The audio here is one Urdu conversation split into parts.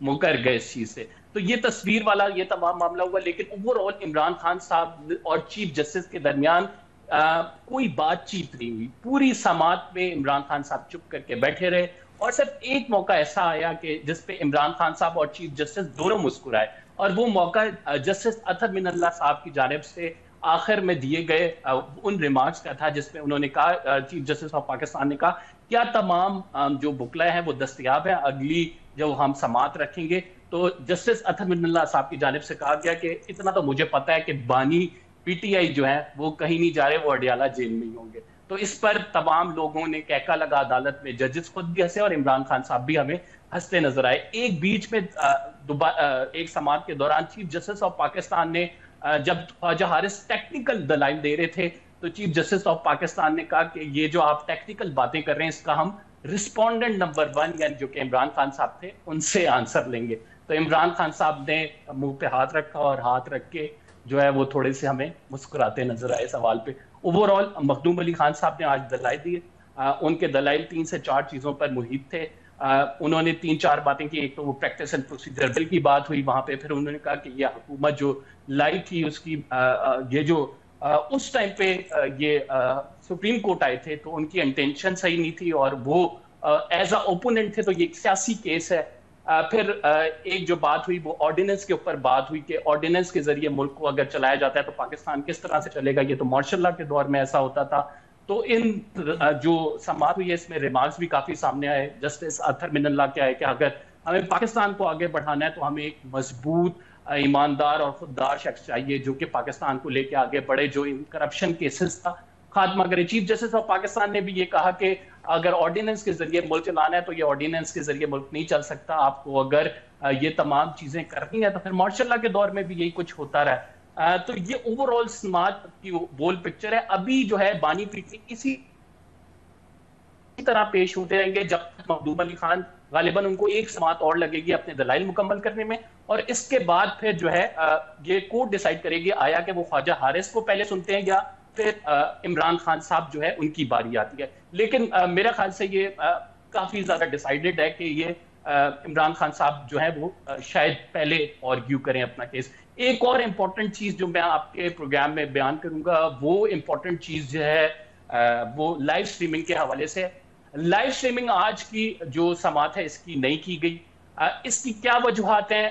مکر گئے اس چیز سے. تو یہ تصویر والا یہ تمام معاملہ ہوا, لیکن اوور آل عمران خان صاحب اور چیف جسٹس کے درمیان کوئی بات چیت نہیں ہوئی. پوری سماعت میں عمران خان صاحب چپ کر کے بیٹھے رہے, اور صرف ایک موقع ایسا آیا کہ جس پہ عمران خان صاحب اور چیف جسٹس دونوں مسکرائے, اور وہ موقع جسٹس اطہر من اللہ صاحب کی جانب سے آخر میں دیے گئے ان ریمارکس کا تھا, جس میں انہوں نے کہا, چیف جسٹس آف پاکستان نے کہا, کیا تمام جو بکلے ہیں وہ دستیاب ہیں, اگلی جو ہم سماعت رکھیں گے. تو جسٹس اطہر من اللہ صاحب کی جانب سے کہا گیا کہ اتنا تو مجھے پتا ہے کہ بانی پی ٹی آئی جو ہیں وہ کہیں نہیں جا رہے, وہ اڈیالہ جیل میں ہی ہوں گے. تو اس پر تمام لوگوں نے کہکا لگا عدالت میں, ججز خود بھی ہنسے اور عمران خان صاحب بھی ہمیں ہنستے نظر آئے. ایک بیچ میں ایک سماعت کے دوران چیف جسٹس آف پاکستان نے جب خواجہ حارث ٹیکنیکل دلائل دے رہے تھے تو چیف جسٹس آف پاکستان نے کہا کہ یہ جو آپ ٹیکنیکل باتیں کر رہے ہیں اس کا ہم رسپونڈنٹ نمبر 1 یعنی جو کہ عمران خان صاحب تھے ان سے آنسر لیں گے. تو عمران خان صاحب نے منہ پہ ہاتھ رکھا اور ہاتھ رکھ کے جو ہے وہ تھوڑے سے ہمیں مسکراتے نظر آئے سوال پہ. اوور آل مخدوم علی خان صاحب نے آج دلائل دیے, ان کے دلائل 3 سے 4 چیزوں پر محیط تھے. انہوں نے 3-4 باتیں کی. ایک تو وہ پریکٹس اینڈ پروسیجر بل کی بات ہوئی وہاں پہ, پھر انہوں نے کہا کہ یہ حکومت جو لائی تھی اس کی یہ جو اس ٹائم پہ یہ سپریم کورٹ آئے تھے تو ان کی انٹینشن صحیح نہیں تھی, اور وہ ایز اے اوپوننٹ تھے, تو یہ ایک سیاسی کیس ہے. پھر ایک جو بات ہوئی وہ آرڈیننس کے اوپر بات ہوئی کہ آرڈیننس کے ذریعے ملک کو اگر چلایا جاتا ہے تو پاکستان کس طرح سے چلے گا, یہ تو مارشل لا کے دور میں ایسا ہوتا تھا. تو ان جو سماعت ہوئی ہے اس میں ریمارکس بھی کافی سامنے آئے. جسٹس اطہر من اللہ کیا ہے کہ اگر ہمیں پاکستان کو آگے بڑھانا ہے تو ہمیں ایک مضبوط, ایماندار اور خوددار شخص چاہیے جو کہ پاکستان کو لے کے آگے بڑھے, جو ان کرپشن کیسز کا خاتمہ کرے. چیف جسٹس آف پاکستان نے بھی یہ کہا کہ اگر آرڈیننس کے ذریعے ملک چلانا ہے تو یہ آرڈیننس کے ذریعے ملک نہیں چل سکتا, آپ کو اگر یہ تمام چیزیں کرنی ہیں تو پھر مارشل لا کے دور میں بھی یہی کچھ ہوتا رہا. تو یہ اوور آل سماعت کی بول پکچر ہے. ابھی جو ہے بانی پیٹی اسی طرح پیش ہوتے رہیں گے جب تک مخدوم علی خان غالباً ان کو ایک سماعت اور لگے گی اپنے دلائل مکمل کرنے میں, اور اس کے بعد پھر جو ہے یہ کورٹ ڈیسائیڈ کرے گی آیا کہ وہ خواجہ حارث کو پہلے سنتے ہیں یا پھر عمران خان صاحب جو ہے ان کی باری آتی ہے. لیکن میرا خیال سے یہ کافی زیادہ ڈیسائیڈڈ ہے کہ یہ عمران خان صاحب جو ہے وہ شاید پہلے آرگیو کریں اپنا کیس. ایک اور امپورٹنٹ چیز جو میں آپ کے پروگرام میں بیان کروں گا وہ امپورٹنٹ چیز جو ہے وہ لائیو سٹریمنگ کے حوالے سے. لائیو سٹریمنگ آج کی جو سماعت ہے اس کی نہیں کی گئی. اس کی کیا وجوہات ہیں؟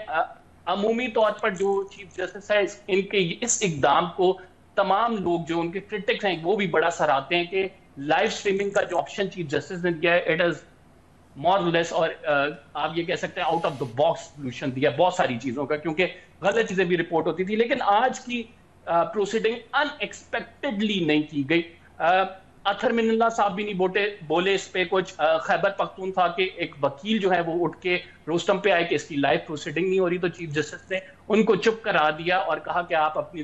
عمومی طور پر جو چیف جسٹس ہے ان کے اس اقدام کو تمام لوگ جو ان کے کرٹکس ہیں وہ بھی بڑا سراہتے ہیں کہ لائیو سٹریمنگ کا جو آپشن چیف جسٹس نے دیا ہے اٹ از مور لیس, اور آپ یہ کہہ سکتے ہیں out of the box solution دیا بہت ساری چیزوں کا, کیونکہ غلط چیزیں بھی رپورٹ ہوتی تھی. لیکن آج کی پروسیڈنگ ان ایکسپیکٹڈلی نہیں کی گئی. اطہر من اللہ صاحب بھی نہیں بولے اس پہ کچھ. خیبر پختونخوا کے ایک وکیل جو ہے وہ اٹھ کے روسٹم پہ آئے کہ اس کی لائیو پروسیڈنگ نہیں ہو رہی, تو چیف جسٹس نے ان کو چپ کرا دیا اور کہا کہ آپ اپنی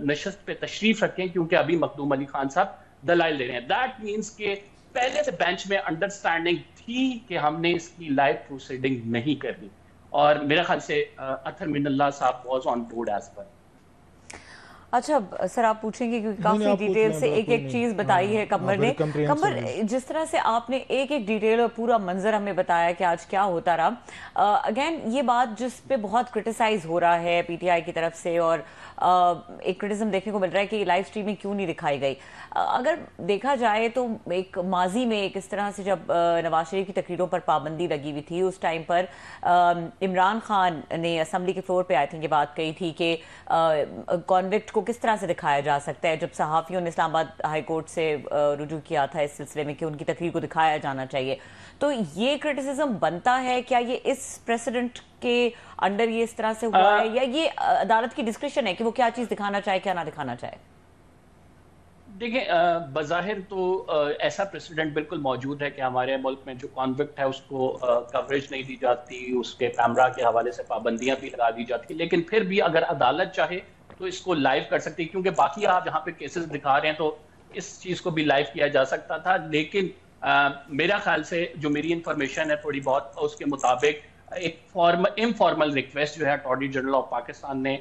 نشست پہ تشریف رکھیں کیونکہ ابھی مخدوم علی خان صاحب دلائل دے رہے ہیں. دیٹ مینس کہ پہلے سے بینچ میں انڈرسٹینڈنگ تھی کہ ہم نے اس کی لائیو پروسیڈنگ نہیں کرنی, اور میرے خیال سے اطہر من اللہ صاحب was on board as per. اچھا سر آپ پوچھیں گے کیونکہ کافی ڈیٹیل سے ایک ایک چیز بتائی ہے قمر نے. قمر جس طرح سے آپ نے ایک ایک ڈیٹیل اور پورا منظر ہمیں بتایا کہ آج کیا ہوتا رہا, اگین یہ بات جس پہ بہت کرٹیسائز ہو رہا ہے پی ٹی آئی کی طرف سے اور ایک کرٹیزم دیکھنے کو مل رہا ہے کہ لائیو سٹریمنگ کیوں نہیں دکھائی گئی. اگر دیکھا جائے تو ایک ماضی میں ایک اس طرح سے جب نواز شریف کی تقریروں پر پابندی لگی ہوئی تھی اس ٹائم پر عمران خان نے اسمبلی کے فلور پہ آئی تھنک یہ بات کہی تھی کہ کانوکٹ کو کس طرح سے دکھایا جا سکتا ہے, جب صحافیوں نے اسلام آباد ہائی کورٹ سے رجوع کیا تھا اس سلسلے میں کہ ان کی تقریر کو دکھایا جانا چاہیے. تو یہ کرٹیسزم بنتا ہے کیا یہ اس پریسیڈنٹ کے انڈر یہ اس طرح سے ہوا ہے, یا یہ عدالت کی ڈسکریشن ہے کہ وہ کیا چیز دکھانا چاہے کیا نہ دکھانا چاہے؟ دیکھیں بظاہر تو ایسا پریسیڈنٹ بالکل موجود ہے کہ ہمارے ملک میں جو کانوکٹ ہے اس کو کوریج نہیں دی جاتی, اس کے کیمرہ کے حوالے سے پابندیاں بھی لگا دی جاتی, لیکن پھر بھی اگر عدالت چاہے تو اس کو لائیو کر سکتی, کیونکہ باقی آپ جہاں پہ کیسز دکھا رہے ہیں تو اس چیز کو بھی لائیو کیا جا سکتا تھا. لیکن میرا خیال سے جو میری انفارمیشن ہے تھوڑی بہت اس کے مطابق ایک انفارمل ریکویسٹ جو ہے اٹارنی جنرل آف پاکستان نے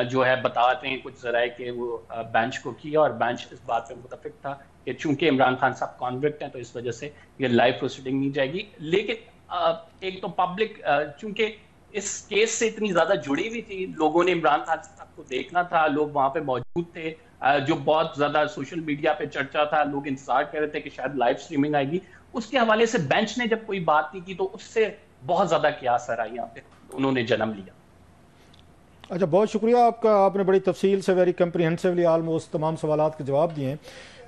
جو ہے بتاتے ہیں کچھ ذرائع کہ وہ بینچ کو کیا, اور بینچ اس بات پہ متفق تھا کہ چونکہ عمران خان صاحب کانوکٹ ہیں تو اس وجہ سے یہ لائیو پروسیڈنگ نہیں جائے گی. لیکن ایک تو پبلک چونکہ اس کیس سے اتنی زیادہ جڑی ہوئی تھی, لوگوں نے عمران خان صاحب کو دیکھنا تھا, لوگ وہاں پہ موجود تھے, جو بہت زیادہ سوشل میڈیا پہ چرچا تھا, لوگ انتظار کر رہے تھے کہ شاید لائیو سٹریمنگ آئے گی. اس کے حوالے سے بینچ نے جب کوئی بات نہیں کی تو اس سے بہت زیادہ قیاس آئی, یہاں پہ انہوں نے جنم لیا. اچھا, بہت شکریہ آپ کا, آپ نے بڑی تفصیل سے ویری کمپریہنسولی آلموسٹ تمام سوالات کے جواب دیے ہیں.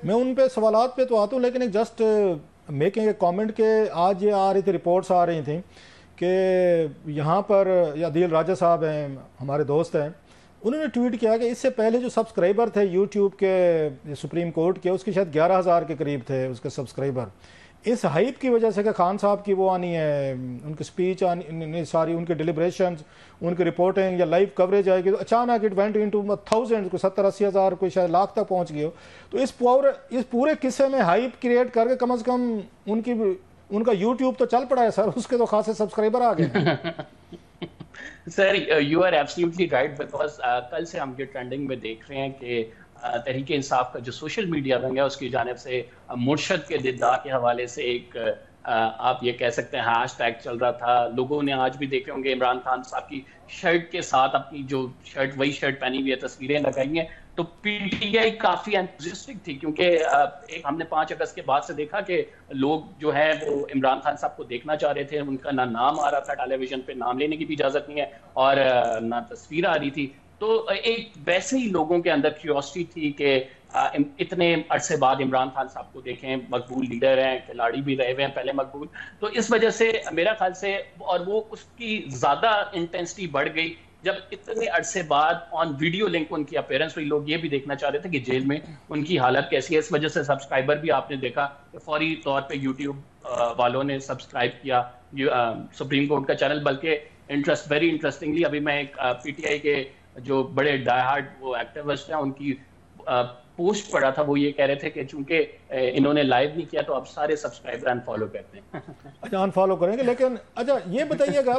میں ان پہ سوالات پہ تو آتا ہوں, لیکن ایک جسٹ میکنگ اے کامنٹ کہ آج یہ آ رہی تھی, رپورٹس آ رہی تھیں کہ یہاں پر عدیل راجہ صاحب ہیں, ہمارے دوست ہیں, انہوں نے ٹویٹ کیا کہ اس سے پہلے جو سبسکرائبر تھے یوٹیوب کے سپریم کورٹ کے, اس کے شاید 11,000 کے قریب تھے اس کے سبسکرائبر. اس ہائپ کی وجہ سے کہ خان صاحب کی وہ آنی ہے, ان کی سپیچ آنی, ساری ان کے ڈیلیبریشنز, ان کی رپورٹنگ یا لائیو کوریج آئے گی, تو اچانک اٹ وینٹ انٹو تھاؤزینڈ, کوئی 70-80 ہزار, کوئی شاید لاکھ تک پہنچ گئے ہو. تو اس پورے قصے میں ہائپ کریٹ کر کے کم از کم ان کا یوٹیوب تو چل پڑا ہے سر, اس کے تو خاصے سبسکرائبر آ گئے. Sir you are absolutely right, because کل سے ہم یہ ٹرینڈنگ میں دیکھ رہے ہیں کہ تحریک انصاف کا جو سوشل میڈیا رنگ ہے اس کی جانب سے مرشد کے دیدار کے حوالے سے ایک آپ یہ کہہ سکتے ہیں ہیش ٹیگ چل رہا تھا. لوگوں نے آج بھی دیکھے ہوں گے عمران خان صاحب کی شرٹ کے ساتھ اپنی جو شرٹ, وہی شرٹ پہنی ہوئی ہے, تصویریں لگائی ہیں. تو P T I coffee enthusiastic تھی, کیونکہ ہم نے 5 اگست کے بعد سے دیکھا کہ لوگ جو ہے وہ عمران خان صاحب کو دیکھنا چاہ رہے تھے. ان کا نہ نام آ رہا تھا ٹیلی ویژن پہ, نام لینے کی بھی اجازت نہیں ہے, اور نہ تصویر آ رہی تھی. تو ایک ویسے ہی لوگوں کے اندر کیوریوسٹی تھی کہ اتنے عرصے بعد عمران خان صاحب کو دیکھیں, مقبول لیڈر ہیں, کھلاڑی بھی رہے ہوئے ہیں پہلے مقبول. تو اس وجہ سے میرا خیال سے, اور وہ اس کی زیادہ انٹینسٹی بڑھ گئی جب اتنے عرصے بعد آن ویڈیو لنک ان کی اپیرنس ہوئی. لوگ یہ بھی دیکھنا چاہ رہے تھے کہ جیل میں ان کی حالت کیسی ہے. اس وجہ سے سبسکرائبر بھی آپ نے دیکھا کہ فوری طور پہ یوٹیوب والوں نے سبسکرائب کیا سپریم کورٹ کا چینل. بلکہ ویری انٹرسٹنگلی ابھی میں ایک پی ٹی آئی کے جو بڑے ڈائی ہارڈ وہ ایکٹیوسٹ ہیں ان کی پوسٹ پڑھا تھا, وہ یہ کہہ رہے تھے کہ چونکہ انہوں نے لائیو نہیں کیا تو اب سارے سبسکرائبر انفالو کرتے ہیں. اچھا, انفالو کریں گے. لیکن اچھا یہ بتائیے گا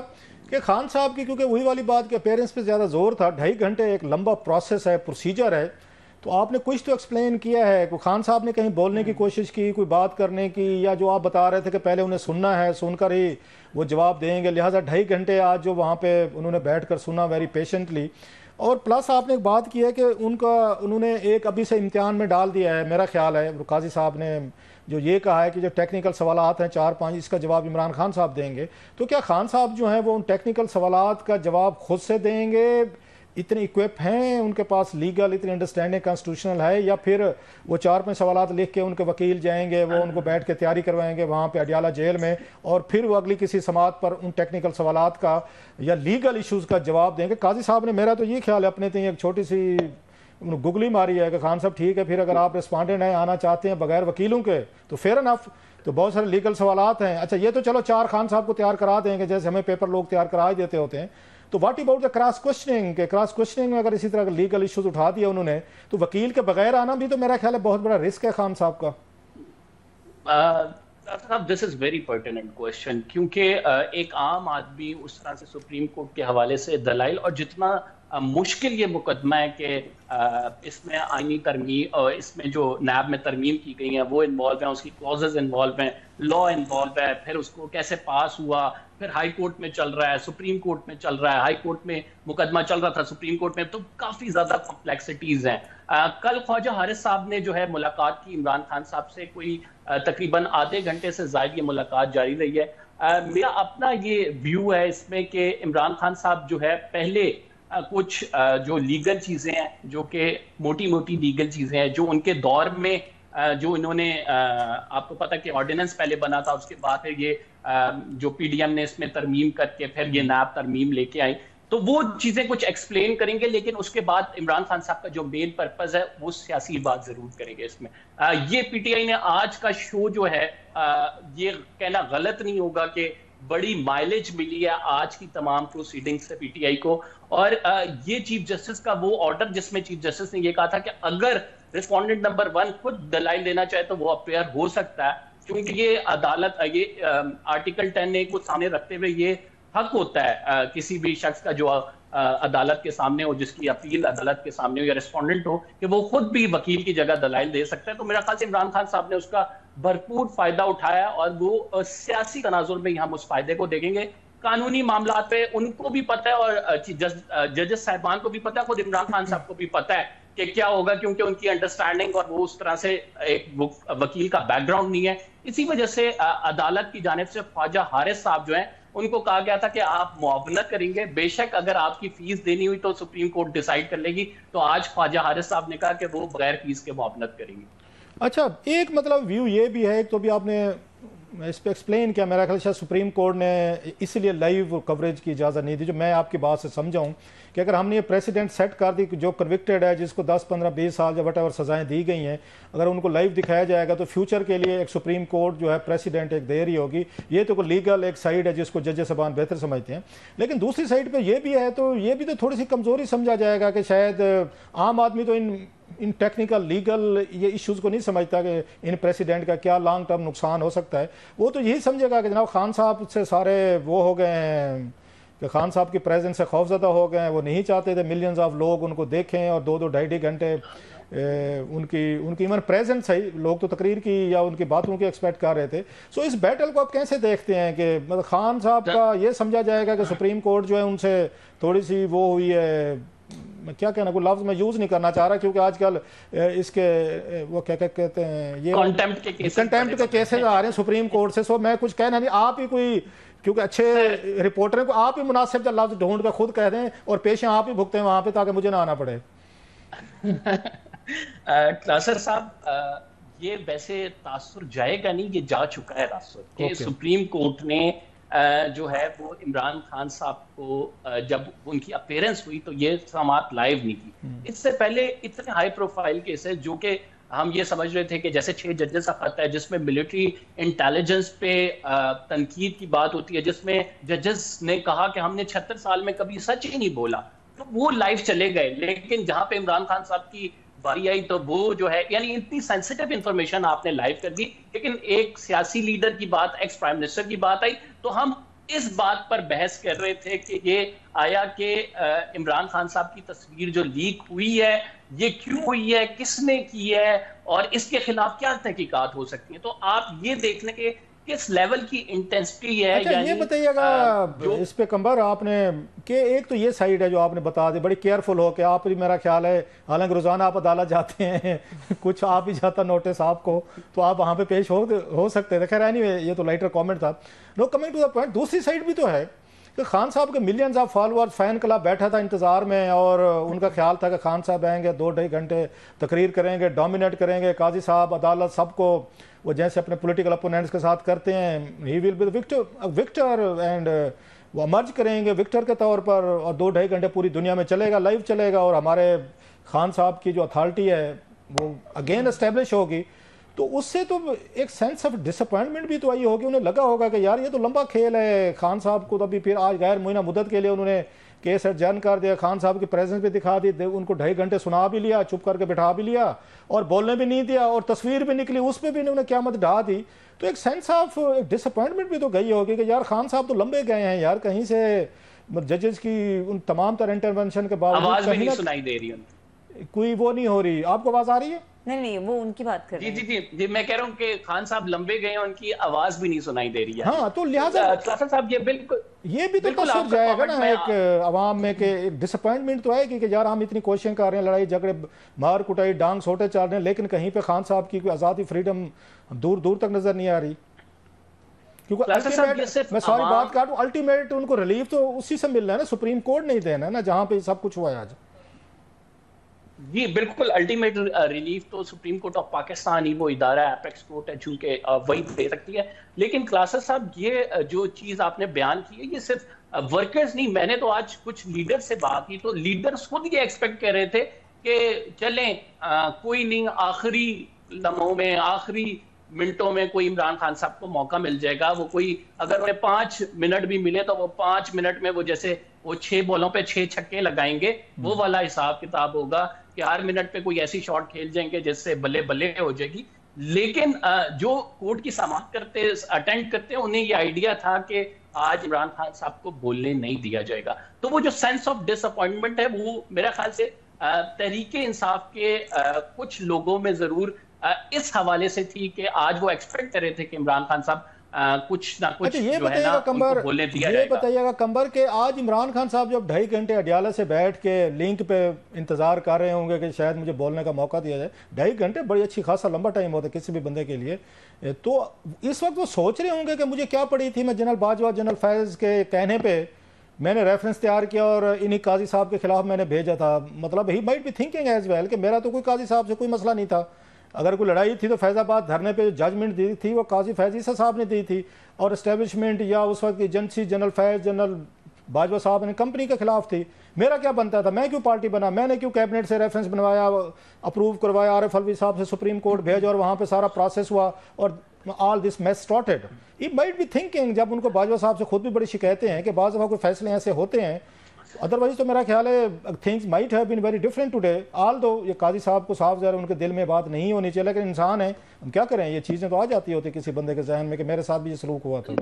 کہ خان صاحب کی, کیونکہ وہی والی بات کہ اپیرنس پہ زیادہ زور تھا, 2.5 گھنٹے ایک لمبا پروسیس ہے, پروسیجر ہے, تو آپ نے کچھ تو ایکسپلین کیا ہے, کوئی خان صاحب نے کہیں بولنے کی کوشش کی, کوئی بات کرنے کی, یا جو آپ بتا رہے تھے کہ پہلے انہیں سننا ہے, سن کر ہی وہ جواب دیں گے, لہٰذا 2.5 گھنٹے آج جو وہاں پہ انہوں نے بیٹھ کر سنا ویری پیشنٹلی. اور پلس آپ نے ایک بات کی ہے کہ انہوں نے ایک ابھی سے امتحان میں ڈال دیا ہے, میرا خیال ہے قاضی صاحب نے جو یہ کہا ہے کہ جو ٹیکنیکل سوالات ہیں 4-5 اس کا جواب عمران خان صاحب دیں گے. تو کیا خان صاحب جو ہیں وہ ان ٹیکنیکل سوالات کا جواب خود سے دیں گے, اتنے اکوپ ہیں ان کے پاس, لیگل اتنی انڈرسٹینڈنگ کانسٹیٹیوشنل ہے, یا پھر وہ 4-5 سوالات لکھ کے ان کے وکیل جائیں گے, وہ ان کو بیٹھ کے تیاری کروائیں گے وہاں پہ اڈیالہ جیل میں, اور پھر وہ اگلی کسی سماعت پر ان ٹیکنیکل سوالات کا یا لیگل ایشوز کا جواب دیں گے؟ قاضی صاحب نے, میرا تو یہ خیال ہے, اپنے تئیں ایک چھوٹی سی گگلی ماری ہے کہ خان صاحب ٹھیک ہے, پھر اگر آپ ریسپونڈنٹ ہیں, آنا چاہتے ہیں بغیر وکیلوں کے تو فیئر انف, تو بہت سارے لیگل سوالات ہیں. اچھا یہ تو چلو 4 خان صاحب کو تیار کرا دیں گے جیسے ہمیں پیپر لوگ تیار کرا ہی دیتے ہوتے ہیں. تو what about the cross questioning, کہ کراس کوشچننگ میں اگر اسی طرح لیگل ایشوز اٹھا دیا انہوں نے, تو وکیل کے بغیر آنا بھی تو میرا خیال ہے بہت بڑا رسک ہے خان صاحب کا. دس از ویری پرٹیننٹ کوشچن, کیونکہ ایک عام آدمی اس طرح سے سپریم کورٹ کے حوالے سے دلائل, اور جتنا مشکل یہ مقدمہ ہے کہ اس میں آئینی ترمیم اور اس میں جو نیب میں ترمیم کی گئی ہیں وہ انوالو ہیں, اس کی کلوزز انوالو ہیں, لا انوالو ہے, پھر اس کو کیسے پاس ہوا, پھر ہائی کورٹ میں چل رہا ہے, سپریم کورٹ میں چل رہا ہے, ہائی کورٹ میں مقدمہ چل رہا تھا, سپریم کورٹ میں, تو کافی زیادہ کمپلیکسٹیز ہیں. کل خواجہ حارث صاحب نے جو ہے ملاقات کی عمران خان صاحب سے, کوئی تقریباً آدھے گھنٹے سے زائد یہ ملاقات جاری رہی ہے. میرا اپنا یہ ویو ہے اس میں کہ عمران خان صاحب جو ہے پہلے کچھ جو لیگل چیزیں ہیں, جو کہ موٹی موٹی لیگل چیزیں ہیں, جو ان کے دور میں جو انہوں نے, آپ کو پتا کہ آرڈیننس پہلے بنا تھا, اس کے بعد پھر یہ جو پی ڈی ایم نے اس میں ترمیم کر کے پھر یہ نیب ترمیم لے کے آئی, تو وہ چیزیں کچھ ایکسپلین کریں گے. لیکن اس کے بعد عمران خان صاحب کا جو مین پرپز ہے وہ سیاسی بات ضرور کریں گے اس میں. یہ پی ٹی آئی نے آج کا شو جو ہے, یہ کہنا غلط نہیں ہوگا کہ بڑی مائلیج ملی ہے آج کی تمام پروسیڈنگ سے پی ٹی آئی کو. اور یہ چیف جسٹس کا وہ آرڈر جس میں چیف جسٹس نے یہ کہا تھا کہ اگر ریسپونڈنٹ نمبر 1 خود دلائل دینا چاہے تو وہ اپیئر ہو سکتا ہے, کیونکہ یہ عدالت, یہ آرٹیکل 10 کو سامنے رکھتے ہوئے یہ حق ہوتا ہے کسی بھی شخص کا جو عدالت کے سامنے ہو, جس کی اپیل عدالت کے سامنے ہو یا ریسپونڈنٹ ہو, کہ وہ خود بھی وکیل کی جگہ دلائل دے سکتا ہے. تو میرا خیال سے عمران خان صاحب نے اس کا بھرپور فائدہ اٹھایا, اور وہ سیاسی تناظر میں ہم اس فائدے کو دیکھیں گے. قانونی معاملات پہ ان کو بھی پتہ ہے اور ججز صاحبان کو بھی پتہ ہے, خود عمران خان صاحب کو بھی پتہ ہے کہ کیا ہوگا, کیونکہ ان کی انڈرسٹینڈنگ اور وہ اس طرح سے ایک وکیل کا بیک گراؤنڈ نہیں ہے. اسی وجہ سے عدالت کی جانب سے خواجہ حارث صاحب جو ہیں ان کو کہا گیا تھا کہ آپ معاونت کریں گے, بے شک اگر آپ کی فیس دینی ہوئی تو سپریم کورٹ ڈیسائیڈ کر لے گی. تو آج خواجہ حارث صاحب نے کہا کہ وہ بغیر فیس کے معاونت کریں گے. اچھا, ایک مطلب ویو یہ بھی ہے, ایک تو بھی آپ نے اس پہ ایکسپلین کیا, میرا خیال شاید سپریم کورٹ نے اس لیے لائیو کوریج کی اجازت نہیں دی, جو میں آپ کی بات سے سمجھا ہوں کہ اگر ہم نے یہ پریسیڈنٹ سیٹ کر دی جو کنوکٹڈ ہے, جس کو 10 15 20 سال یا وٹ ایور سزائیں دی گئی ہیں, اگر ان کو لائیو دکھایا جائے گا تو فیوچر کے لیے ایک سپریم کورٹ جو ہے پریسیڈنٹ ایک دے رہی ہوگی. یہ تو کوئی لیگل ایک سائیڈ ہے جس کو جج صاحبان بہتر سمجھتے ہیں, لیکن دوسری سائیڈ پہ یہ بھی ہے, تو یہ بھی تو تھوڑی سی کمزوری سمجھا جائے گا کہ شاید عام آدمی تو ان ٹیکنیکل لیگل یہ ایشوز کو نہیں سمجھتا کہ ان پریسیڈنٹ کا کیا لانگ ٹرم نقصان ہو سکتا ہے. وہ تو یہی سمجھے گا کہ جناب خان صاحب سے سارے وہ ہو گئے ہیں کہ خان صاحب کی پریزنس سے خوفزدہ ہو گئے ہیں, وہ نہیں چاہتے تھے ملینز آف لوگ ان کو دیکھیں اور 2 2.5 گھنٹے ان کی ایون پریزنس ہے, لوگ تو تقریر کی یا ان کی باتوں کی ایکسپیکٹ کر رہے تھے. سو اس بیٹل کو آپ کیسے دیکھتے ہیں کہ مطلب خان صاحب کا یہ سمجھا جائے گا کہ سپریم کورٹ جو ہے ان سے تھوڑی سی وہ ہوئی ہے, میں کیا کہنا, کوئی لفظ میں یوز نہیں کرنا چاہ رہا کیونکہ آج کل اس کے وہ کیا کہتے ہیں یہ کنٹیمپٹ کے کیسز آ رہے ہیں سپریم کورٹ سے. سو میں کچھ کہنا نہیں, آپ ہی کوئی کیونکہ اچھے رپورٹر ہیں کو آپ ہی مناسب جو لفظ ڈھونڈ کر خود کہہ دیں اور پیشیں آپ ہی بھگتے ہیں وہاں پہ تاکہ مجھے نہ آنا پڑے. کلاسر صاحب, یہ ویسے تاثر جائے گا نہیں, یہ جا چکا ہے تاثر کہ سپریم کورٹ نے جو ہے وہ عمران خان صاحب کو جب ان کی اپیرنس ہوئی تو یہ سماعت لائیو نہیں کی. اس سے پہلے اتنے ہائی پروفائل کیسز جو کہ ہم یہ سمجھ رہے تھے کہ جیسے 6 ججز کا خط ہے جس میں ملٹری انٹیلیجنس پہ تنقید کی بات ہوتی ہے, جس میں ججز نے کہا کہ ہم نے 76 سال میں کبھی سچ ہی نہیں بولا, تو وہ لائیو چلے گئے. لیکن جہاں پہ عمران خان صاحب کی باری آئی تو وہ جو ہے یعنی اتنی سینسیٹیو انفارمیشن آپ نے لائیو کر دی. لیکن ایک سیاسی لیڈر کی بات, ایکس پرائم منسٹر کی بات آئی تو ہم اس بات پر بحث کر رہے تھے کہ یہ آیا کہ عمران خان صاحب کی تصویر جو لیک ہوئی ہے یہ کیوں ہوئی ہے, کس نے کی ہے, اور اس کے خلاف کیا تحقیقات ہو سکتی ہیں. تو آپ یہ دیکھ لیں کہ کس لیول کی انٹینسٹی ہے. اچھا یہ بتائیے گا اس پہ کمبر آپ نے کہ ایک تو یہ سائیڈ ہے جو آپ نے بتا دی, بڑی کیئرفل ہو کہ آپ بھی, میرا خیال ہے حالانکہ روزانہ آپ عدالت جاتے ہیں, کچھ آپ ہی جاتا نوٹس آپ کو تو آپ وہاں پہ پیش ہو سکتے تھے. خیر اینی یہ تو لائٹر کامنٹ تھا. نو کمنگ ٹو دا پوائنٹ, دوسری سائیڈ بھی تو ہے کہ خان صاحب کے millions of follower fan club بیٹھا تھا انتظار میں, اور ان کا خیال تھا کہ خان صاحب آئیں گے 2 2.5 گھنٹے تقریر کریں گے, ڈومینیٹ کریں گے, قاضی صاحب عدالت سب کو وہ جیسے اپنے پولیٹیکل اپوننٹس کے ساتھ کرتے ہیں, ہی ول بی وکٹر اینڈ وہ مرج کریں گے وکٹر کے طور پر, اور 2 2.5 گھنٹے پوری دنیا میں چلے گا, لائیو چلے گا, اور ہمارے خان صاحب کی جو اتھارٹی ہے وہ اگین اسٹیبلش ہوگی. تو اس سے تو ایک سینس آف ڈس اپوائنٹمنٹ بھی تو آئی ہوگی, انہیں لگا ہوگا کہ یار یہ تو لمبا کھیل ہے. خان صاحب کو تو ابھی پھر آج غیر معینہ مدت کے لیے انہوں نے کیس ایڈجرن کر دیا, خان صاحب کی پریزنس بھی دکھا دی, ان کو 2.5 گھنٹے سنا بھی لیا, چپ کر کے بٹھا بھی لیا, اور بولنے بھی نہیں دیا, اور تصویر بھی نکلی اس پہ بھی انہوں نے قیامت ڈھا دی. تو ایک سینس آف ڈس اپوائنٹمنٹ بھی تو گئی ہوگی کہ یار خان صاحب تو لمبے گئے ہیں یار, کہیں سے ججز کی ان تمام تر انٹرونشن کے باوجود آواز بھی نہیں سنائی دے رہی, کوئی وہ نہیں ہو رہی. آپ کو آواز آ رہی ہے؟ نہیں وہ ان کی بات کر رہے ہیں. جی میں کہہ رہا ہوں کہ خان صاحب لمبے گئے ہیں, ان کی آواز بھی نہیں سنائی دے رہی ہے. ہاں تو لہٰذا صاحب یہ بالکل یہ بھی تو تصور جائے گا نا ایک عوام میں کہ ایک ڈس اپوائنٹمنٹ تو ہے کہ یار ہم اتنی کوششیں کر رہے ہیں, لڑائی جھگڑے مار کٹائی ڈانگ سوٹے چل رہے ہیں, لیکن کہیں پہ خان صاحب کی کوئی آزادی فریڈم دور دور تک نظر نہیں آ رہی. کیونکہ الٹیمیٹ میں ساری بات کاٹوں, الٹیمیٹ ان کو ریلیف تو اسی سے مل رہا ہے نا, سپریم کورٹ نہیں دینا ہے نا جہاں پہ سب کچھ ہوا ہے آج. جی بالکل, الٹیمیٹ ریلیف تو سپریم کورٹ آف پاکستان ہی وہ ادارہ ہے, اپیکس کورٹ ہے, چونکہ وہی دے سکتی ہے. لیکن کلاسر صاحب یہ جو چیز آپ نے بیان کی ہے یہ صرف ورکرز نہیں, میں نے تو آج کچھ لیڈر سے بات کی تو لیڈرز خود یہ ایکسپیکٹ کر رہے تھے کہ چلیں کوئی نہیں, آخری لمحوں میں آخری منٹوں میں کوئی عمران خان صاحب کو موقع مل جائے گا, وہ کوئی اگر انہیں 5 منٹ بھی ملے تو وہ 5 منٹ میں وہ جیسے وہ 6 بالوں پہ 6 چھکے لگائیں گے, وہ والا حساب کتاب ہوگا کہ ہر منٹ پہ کوئی ایسی شاٹ کھیل جائیں گے جس سے بلے بلے ہو جائے گی. لیکن جو کورٹ کی سماعت کرتے اٹینڈ کرتے ہیں انہیں یہ آئیڈیا تھا کہ آج عمران خان صاحب کو بولنے نہیں دیا جائے گا. تو وہ جو سینس آف ڈس اپوائنٹمنٹ ہے وہ میرا خیال سے تحریک انصاف کے کچھ لوگوں میں ضرور اس حوالے سے تھی کہ آج وہ ایکسپیکٹ کر رہے تھے کہ عمران خان صاحب کچھ نہ کچھ یہ جو ہے نا ان کو بولنے دیا جائے گا. بتائیے گا کمبر کہ آج عمران خان صاحب جب 2.5 گھنٹے اڈیالہ سے بیٹھ کے لنک پہ انتظار کر رہے ہوں گے کہ شاید مجھے بولنے کا موقع دیا جائے, 2.5 گھنٹے بڑی اچھی خاصا لمبا ٹائم ہوتا ہے کسی بھی بندے کے لیے, تو اس وقت وہ سوچ رہے ہوں گے کہ مجھے کیا پڑی تھی, میں جنرل باجوہ جنرل فیض کے کہنے پہ میں نے ریفرنس تیار کیا اور انہی قاضی صاحب کے خلاف میں نے بھیجا تھا. مطلب he might be thinking as well کہ میرا تو کوئی قاضی صاحب سے کوئی مسئلہ نہیں تھا, اگر کوئی لڑائی تھی تو فیض آباد دھرنے پہ ججمنٹ دی تھی وہ قاضی فیض عیسیٰ صاحب نے دی تھی, اور اسٹیبلشمنٹ یا اس وقت کی ایجنسی جنرل فیض جنرل باجوہ صاحب نے کمپنی کے خلاف تھی. میرا کیا بنتا تھا, میں کیوں پارٹی بنا, میں نے کیوں کیبنٹ سے ریفرنس بنوایا, اپروو کروایا, عارف الوی صاحب سے سپریم کورٹ بھیجا اور وہاں پہ سارا پروسیس ہوا اور all this mess started. It might be thinking, جب ان کو باجوہ صاحب سے خود بھی بڑی شکایتیں ہیں کہ بعض دفعہ کوئی فیصلے ایسے ہوتے ہیں, ادروائز تو میرا خیال ہے things might have been very different today. although یہ قاضی صاحب کو صاف ظاہر ان کے دل میں بات نہیں ہونی چاہیے, لیکن انسان ہیں, ہم کیا کریں, یہ چیزیں تو آ جاتی ہوتی کسی بندے کے ذہن میں کہ میرے ساتھ بھی یہ سلوک ہوا تھا.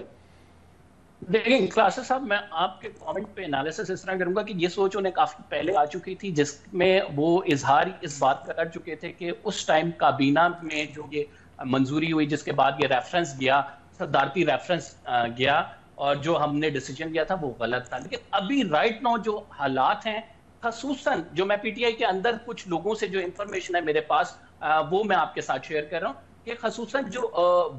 دیکھیں کلاسر صاحب, میں آپ کے کامنٹ پہ انالیسس اس طرح کروں گا کہ یہ سوچ انہیں کافی پہلے آ چکی تھی, جس میں وہ اظہار اس بات کا کر چکے تھے کہ اس ٹائم کابینہ میں جو یہ منظوری ہوئی, جس کے بعد یہ ریفرنس گیا, صدارتی ریفرنس گیا, اور جو ہم نے ڈیسیجن لیا تھا وہ غلط تھا. لیکن ابھی رائٹ ناؤ جو حالات ہیں, خصوصاً جو میں پی ٹی آئی کے اندر کچھ لوگوں سے جو انفارمیشن ہے میرے پاس, وہ میں آپ کے ساتھ شیئر کر رہا ہوں کہ خصوصاً جو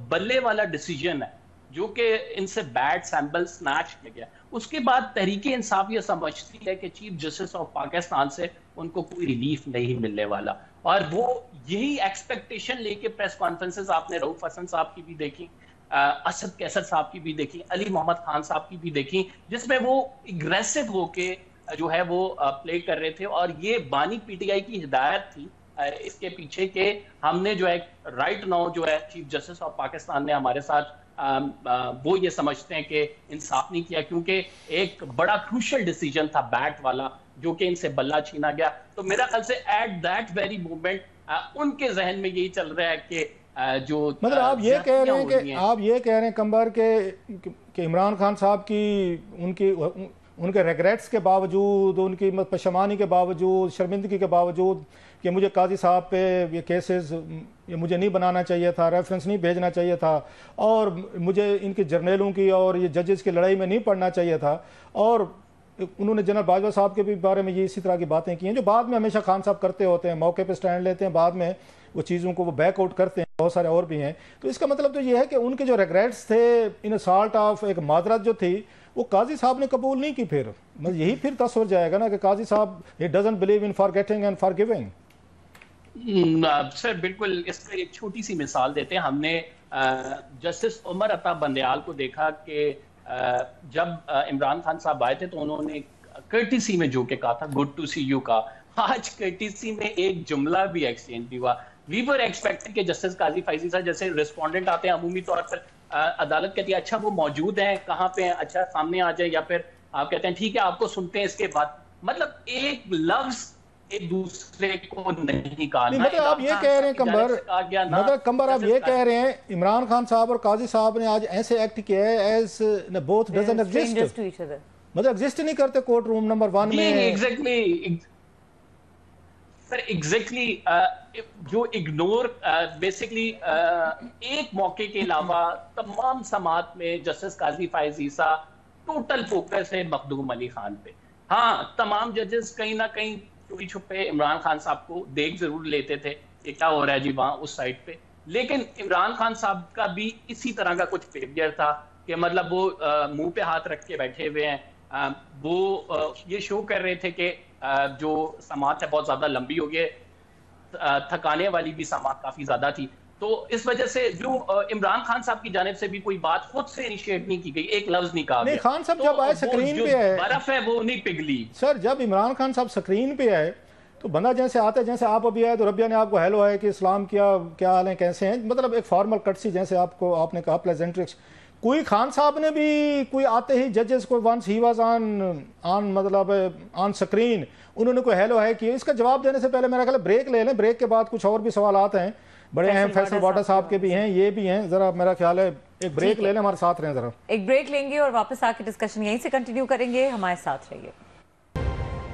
بلے والا ڈیسیجن ہے جو کہ ان سے بیٹ سیمبل سنیچ کیا گیا, اس کے بعد تحریک انصاف یہ سمجھتی ہے کہ چیف جسٹس آف پاکستان سے ان کو کوئی ریلیف نہیں ملنے والا, اور وہ یہی ایکسپیکٹیشن لے کے پریس کانفرنسز آپ نے رؤف حسن صاحب کی بھی دیکھی, اسد کیسر صاحب کی بھی دیکھی, علی محمد خان صاحب کی بھی دیکھی, جس میں وہ اگریسو ہو کے جو ہے وہ پلے کر رہے تھے. اور یہ بانی پی ٹی آئی کی ہدایت تھی اس کے پیچھے کہ ہم نے جو ہے رائٹ ناؤ جو ہے چیف جسٹس آف پاکستان نے ہمارے ساتھ وہ یہ سمجھتے ہیں کہ انصاف نہیں کیا, کیونکہ ایک بڑا کروشل ڈیسیجن تھا بیٹ والا جو کہ ان سے بلہ چھینا گیا. تو میرا خیال سے ایٹ دیٹ ویری مومنٹ ان کے ذہن میں یہی چل رہا ہے کہ جو مطلب آپ یہ کہہ رہے ہیں کمبر کہ عمران خان صاحب کی ان کے ریگریٹس کے باوجود, ان کی پشیمانی کے باوجود, شرمندگی کے باوجود کہ مجھے قاضی صاحب پہ یہ کیسز یہ مجھے نہیں بنانا چاہیے تھا, ریفرنس نہیں بھیجنا چاہیے تھا, اور مجھے ان کی جرنیلوں کی اور یہ ججز کی لڑائی میں نہیں پڑھنا چاہیے تھا, اور انہوں نے جنرل باجوہ صاحب کے بھی بارے میں یہ اسی طرح کی باتیں کی ہیں جو بعد میں ہمیشہ خان صاحب کرتے ہوتے ہیں, موقع پہ سٹینڈ لیتے ہیں, بعد میں وہ چیزوں کو وہ بیک آؤٹ کرتے ہیں, بہت سارے اور بھی ہیں. تو اس کا مطلب تو یہ ہے کہ ان کے جو ریگریٹس تھے ان سالٹ آف ایک معذرت جو تھی وہ قاضی صاحب نے قبول نہیں کی. پھر یہی پھر تصور جائے گا نا کہ قاضی صاحب he doesn't believe in forgetting and forgiving. سر بالکل, اس کا ایک چھوٹی سی مثال دیتے ہیں. ہم نے جسٹس عمر عطا بندیال کو دیکھا کہ جب عمران خان صاحب آئے تھے تو انہوں نے کرٹیسی میں جو کہ کہا تھا گڈ ٹو سی یو کا, آج کرٹیسی میں ایک جملہ بھی ایکسچینج نہیں ہوا. وی ور ایکسپیکٹنگ کہ جسٹس قاضی فیضی صاحب جیسے ریسپونڈنٹ آتے ہیں عمومی طور پر, عدالت کہتی ہے اچھا وہ موجود ہیں کہاں پہ ہیں, اچھا سامنے آ جائے, یا پھر آپ کہتے ہیں ٹھیک ہے آپ کو سنتے ہیں, اس کے بعد مطلب ایک لفظ ایک دوسرے کو نہیں کہا. مطلب آپ یہ کہہ رہے ہیں کمبر آپ یہ کہہ رہے ہیں عمران خان صاحب اور قاضی صاحب نے آج ایسے ایکٹ کیا ہے ایز بوتھ ڈزنٹ ایگزسٹ, مطلب ایگزسٹ نہیں کرتے کورٹ روم نمبر 1 میں. ایگزیکٹلی سر, ایگزیکٹلی جو اگنور بیسکلی ایک موقع کے علاوہ تمام سماعت میں جسٹس قاضی فائز عیسیٰ ٹوٹل فوکس ہے مخدوم علی خان پہ. ہاں تمام ججز کہیں نہ کہیں چوری چھپے عمران خان صاحب کو دیکھ ضرور لیتے تھے کہ کیا ہو رہا ہے جی وہاں اس سائڈ پہ, لیکن عمران خان صاحب کا بھی اسی طرح کا کچھ فیلئر تھا کہ مطلب وہ منہ پہ ہاتھ رکھ کے بیٹھے ہوئے ہیں. وہ یہ شو کر رہے تھے کہ جو سماعت ہے بہت زیادہ لمبی ہو گئی, تھکانے والی بھی سماعت کافی زیادہ تھی. تو اس وجہ سے جو عمران خان صاحب کی جانب سے بھی کوئی بات خود سے انیشیٹ نہیں کی گئی, ایک لفظ نہیں کہا گیا. خان صاحب جب آئے سکرین پہ آئے, برف ہے وہ نہیں پگھلی. سر جب عمران خان صاحب سکرین پہ آئے تو بندہ جیسے آتا ہے, جیسے آپ ابھی آئے تو ربیہ نے آپ کو ہیلو ہے کہ اسلام کیا حال ہیں, کیسے ہیں, مطلب ایک فارمل کٹسی جیسے آپ نے کہا پلیزنٹرکس. کوئی خان صاحب نے بھی کوئی آتے ہی ججز کو ونس ہی واز آن مطلب آن سکرین انہوں نے کوئی ہیلو ہے کیا. اس کا جواب دینے سے پہلے میرا خیال ہے بریک لے لیں, بریک کے بعد کچھ اور بھی سوالات ہیں بڑے اہم, فیصل واٹر صاحب کے بھی ہیں, یہ بھی ہیں, ذرا میرا خیال ہے ایک بریک لے لیں, ہمارے ساتھ رہیں, ذرا ایک بریک لیں گے اور واپس آ کے ڈسکشن یہیں سے کنٹینیو کریں گے. ہمارے ساتھ رہیے.